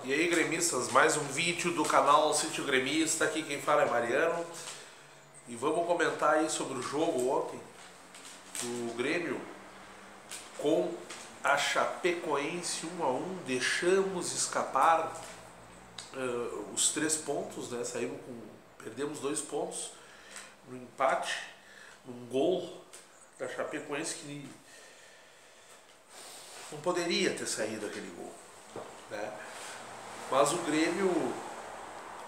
E aí, gremistas, mais um vídeo do canal Sítio Gremista. Aqui quem fala é Mariano. E vamos comentar aí sobre o jogo ontem do Grêmio com a Chapecoense 1-1. Deixamos escapar os 3 pontos, né? Perdemos 2 pontos no empate, num gol da Chapecoense que não poderia ter saído aquele gol, né? Mas o Grêmio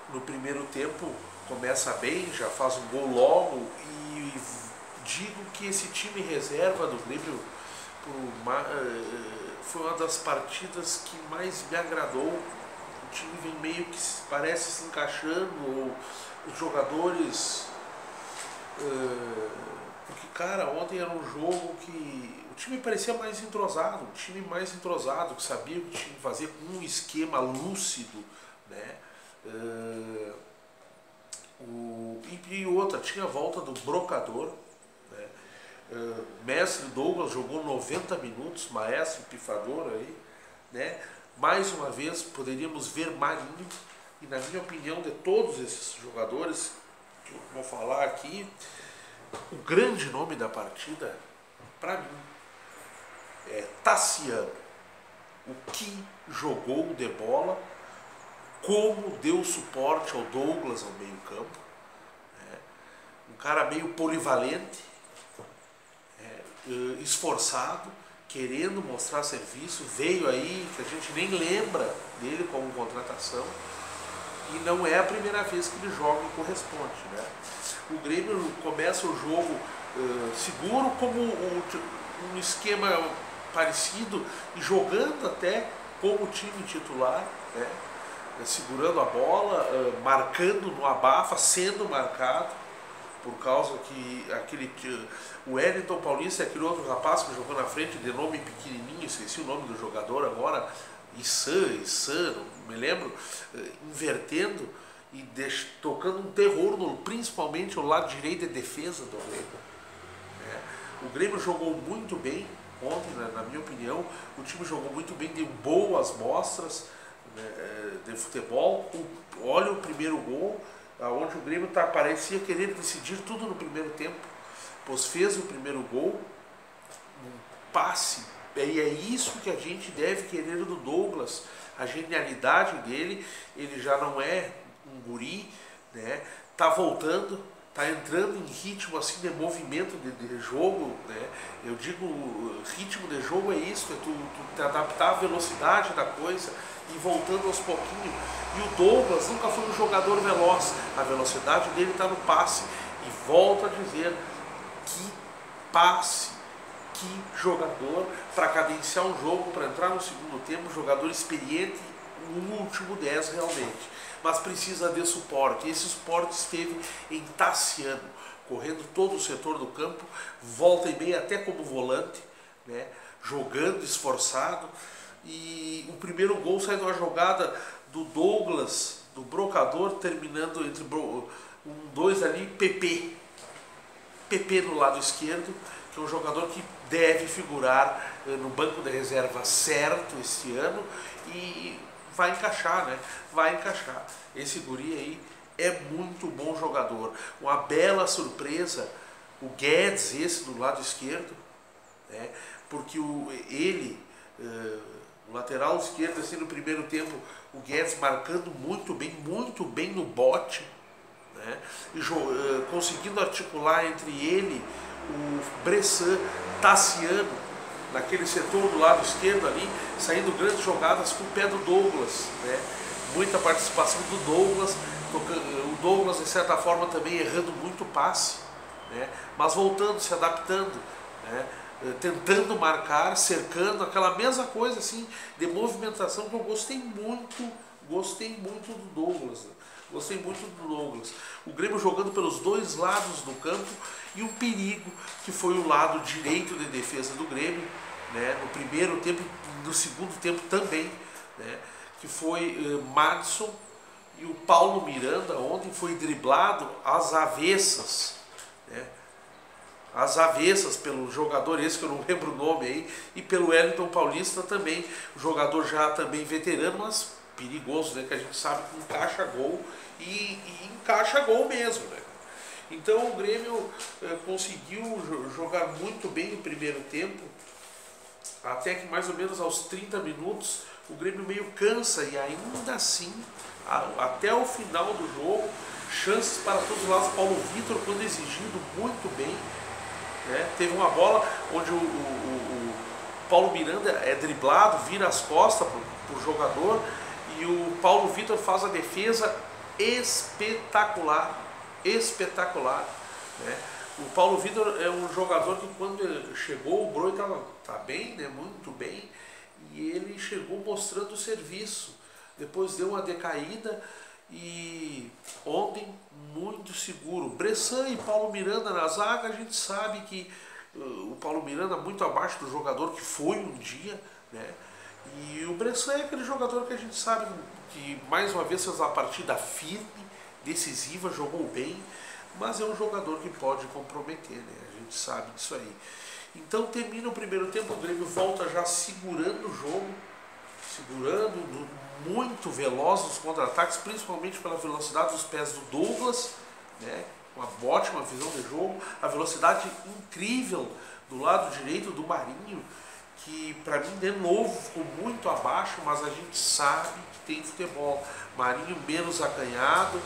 no primeiro tempo começa bem, já faz um gol logo, e digo que esse time reserva do Grêmio foi uma das partidas que mais me agradou. O time vem meio que parece se encaixando, os jogadores... Porque, cara, ontem era um jogo que o time parecia mais entrosado, que sabia o que tinha que fazer, com um esquema lúcido, né? E outra, tinha a volta do Brocador, né? Mestre Douglas jogou 90 minutos, maestro pifador aí, né? Mais uma vez poderíamos ver Marinho, e na minha opinião, de todos esses jogadores que eu vou falar aqui, o grande nome da partida, para mim, é Tassiano. O que jogou de bola, como deu suporte ao Douglas ao meio campo, né? Um cara meio polivalente, esforçado, querendo mostrar serviço, veio aí, que a gente nem lembra dele como contratação, e não é a primeira vez que ele joga e corresponde, né? O Grêmio começa o jogo seguro, como um esquema parecido, e jogando até como time titular, né? Segurando a bola, marcando no abafa, sendo marcado, por causa que o Wellington Paulista, aquele outro rapaz que jogou na frente, de nome pequenininho, esqueci o nome do jogador agora, Issan, não me lembro, invertendo e tocando um terror, principalmente o lado direito de defesa do Grêmio. O Grêmio jogou muito bem ontem, na minha opinião. O time jogou muito bem, deu boas mostras, né, de futebol. Olha o primeiro gol, onde o Grêmio parecia querer decidir tudo no primeiro tempo, pois fez o primeiro gol, um passe. E é isso que a gente deve querer do Douglas, a genialidade dele. Ele já não é um guri, né? Tá voltando, tá entrando em ritmo assim de movimento de jogo, né? Eu digo, ritmo de jogo é isso, é tu te adaptar à velocidade da coisa e voltando aos pouquinhos. E o Douglas nunca foi um jogador veloz, a velocidade dele está no passe. E volto a dizer, que passe, que jogador para cadenciar um jogo, para entrar no segundo tempo, jogador experiente, no último 10 realmente. Mas precisa de suporte. Esse suporte esteve em Tassiano, correndo todo o setor do campo, volta e meia até como volante, né? Jogando, esforçado. E o primeiro gol sai de uma jogada do Douglas, do Brocador, terminando entre 2 ali, PP no lado esquerdo, que é um jogador que deve figurar no banco de reserva certo esse ano, e vai encaixar, né? Vai encaixar. Esse guri aí é muito bom jogador. Uma bela surpresa, o Guedes, esse do lado esquerdo, né? Porque o lateral esquerdo, assim, no primeiro tempo, o Guedes marcando muito bem no bote, né? E conseguindo articular entre ele, o Bressan, Tassiano, naquele setor do lado esquerdo ali, saindo grandes jogadas com o pé do Douglas, né? Muita participação do Douglas, o Douglas de certa forma também errando muito passe, né? Mas voltando, se adaptando, né? Tentando marcar, cercando, aquela mesma coisa assim de movimentação que eu gostei muito do Douglas, né? Gostei muito do Douglas. O Grêmio jogando pelos 2 lados do campo, e um perigo que foi o lado direito de defesa do Grêmio, né? No primeiro tempo e no segundo tempo também, né? Que foi Madison, e o Paulo Miranda ontem foi driblado às avessas, né? Às avessas pelo jogador esse que eu não lembro o nome aí, e pelo Wellington Paulista também, jogador já também veterano, mas perigoso, né? Que a gente sabe que encaixa gol e encaixa gol mesmo, né? Então o Grêmio conseguiu jogar muito bem o primeiro tempo, até que mais ou menos aos 30 minutos o Grêmio meio cansa e ainda assim, até o final do jogo, chances para todos os lados. Paulo Vitor, quando exigido, muito bem, né? Teve uma bola onde o Paulo Miranda é driblado, vira as costas para o jogador e o Paulo Vitor faz a defesa espetacular, espetacular, né? O Paulo Vitor é um jogador que quando chegou, o Groi tá bem, né? Muito bem, e ele chegou mostrando o serviço, depois deu uma decaída e ontem muito seguro. Bressan e Paulo Miranda na zaga, a gente sabe que o Paulo Miranda muito abaixo do jogador que foi um dia, né? E o Bressan é aquele jogador que a gente sabe que mais uma vez fez uma partida firme, decisiva, jogou bem, mas é um jogador que pode comprometer, né? A gente sabe disso aí. Então termina o primeiro tempo, o Grêmio volta já segurando o jogo, segurando, muito veloz nos contra-ataques, principalmente pela velocidade dos pés do Douglas, né? Uma ótima visão de jogo, a velocidade incrível do lado direito do Marinho, que para mim de novo ficou muito abaixo, mas a gente sabe que tem futebol. Marinho menos acanhado,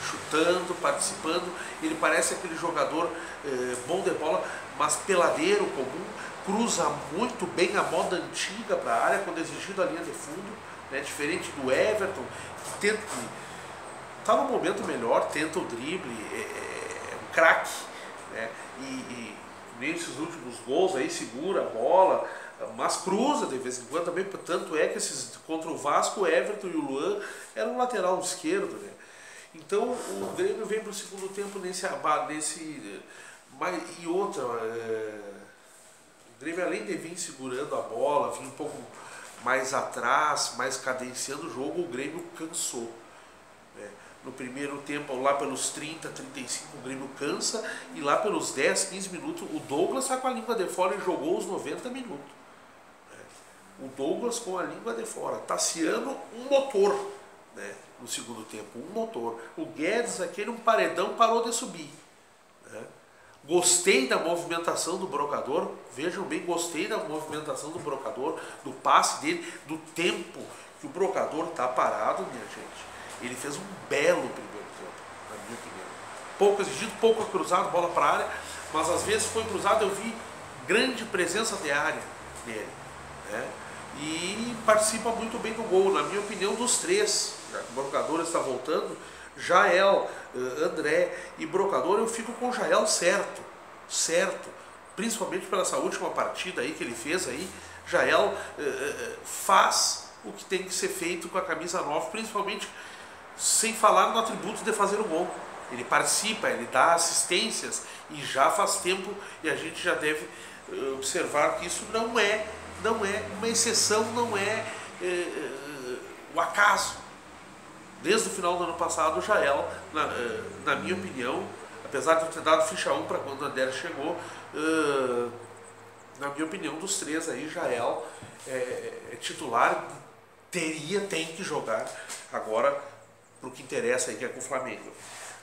chutando, participando, ele parece aquele jogador bom de bola, mas peladeiro comum, cruza muito bem a moda antiga para a área quando exigido a linha de fundo, né? Diferente do Everton, que tenta, está no momento melhor, tenta o drible, é um craque, né? E nesses últimos gols aí segura a bola, mas cruza de vez em quando também, tanto é que contra o Vasco, o Everton e o Luan eram um lateral esquerdo, né? Então o Grêmio vem para o segundo tempo e outra, o Grêmio além de vir segurando a bola, vir um pouco mais atrás, mais cadenciando o jogo, o Grêmio cansou, né? No primeiro tempo, lá pelos 30, 35, o Grêmio cansa, e lá pelos 10, 15 minutos, o Douglas está com a língua de fora e jogou os 90 minutos. O Douglas com a língua de fora, Tassiano um motor, né? No segundo tempo, um motor. O Guedes, aquele um paredão, parou de subir, né? Gostei da movimentação do Brocador, vejam bem, gostei da movimentação do Brocador, do passe dele, do tempo que o Brocador está parado, minha gente. Ele fez um belo primeiro tempo, na minha opinião. Pouco exigido, pouco cruzado, bola para a área, mas às vezes foi cruzado, eu vi grande presença de área dele, né? E participa muito bem do gol, na minha opinião, dos três. Já que o Brocador está voltando, Jael, André e Brocador, eu fico com Jael certo, principalmente pela essa última partida aí que ele fez aí. Jael faz o que tem que ser feito com a camisa 9, principalmente sem falar no atributo de fazer o gol. Ele participa, ele dá assistências e já faz tempo, e a gente já deve observar que isso não é uma exceção, não é o acaso. Desde o final do ano passado, o Jael, na minha opinião, apesar de eu ter dado ficha 1 para quando o André chegou, na minha opinião, dos três aí, Jael é titular, tem que jogar agora para o que interessa aí, que é com o Flamengo.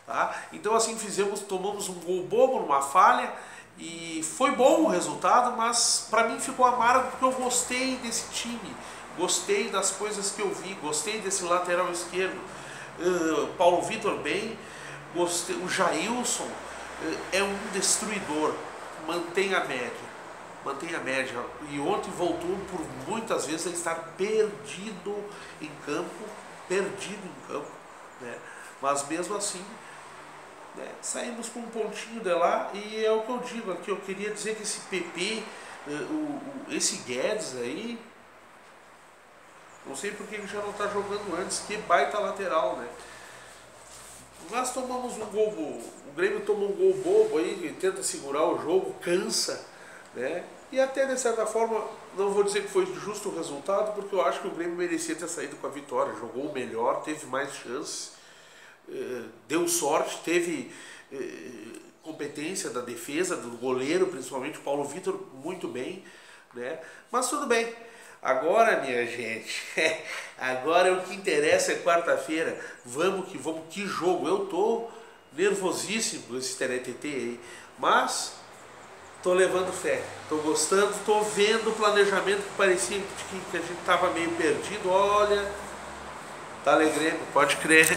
Tá? Então assim tomamos um gol bobo numa falha, e foi bom o resultado, mas para mim ficou amargo porque eu gostei desse time, gostei das coisas que eu vi, gostei desse lateral esquerdo, Paulo Vitor bem, gostei, o Jailson é um destruidor, mantém a média, e ontem voltou por muitas vezes a estar perdido em campo, né? Mas mesmo assim, né, saímos com um pontinho de lá, e é o que eu digo aqui. Eu queria dizer que esse PP, esse Guedes aí, não sei porque ele já não está jogando antes, que baita lateral, né? Nós tomamos um gol, o Grêmio toma um gol bobo aí, tenta segurar o jogo, cansa, né? E até de certa forma, não vou dizer que foi justo o resultado, porque eu acho que o Grêmio merecia ter saído com a vitória, jogou melhor, teve mais chances, deu sorte, teve competência da defesa, do goleiro, principalmente o Paulo Vitor, muito bem, né? Mas tudo bem. Agora, minha gente, agora o que interessa é quarta-feira. Vamos, que jogo. Eu tô nervosíssimo esse TNTT aí, mas tô levando fé, tô gostando, tô vendo o planejamento que parecia que a gente tava meio perdido. Olha, tá alegre, pode crer.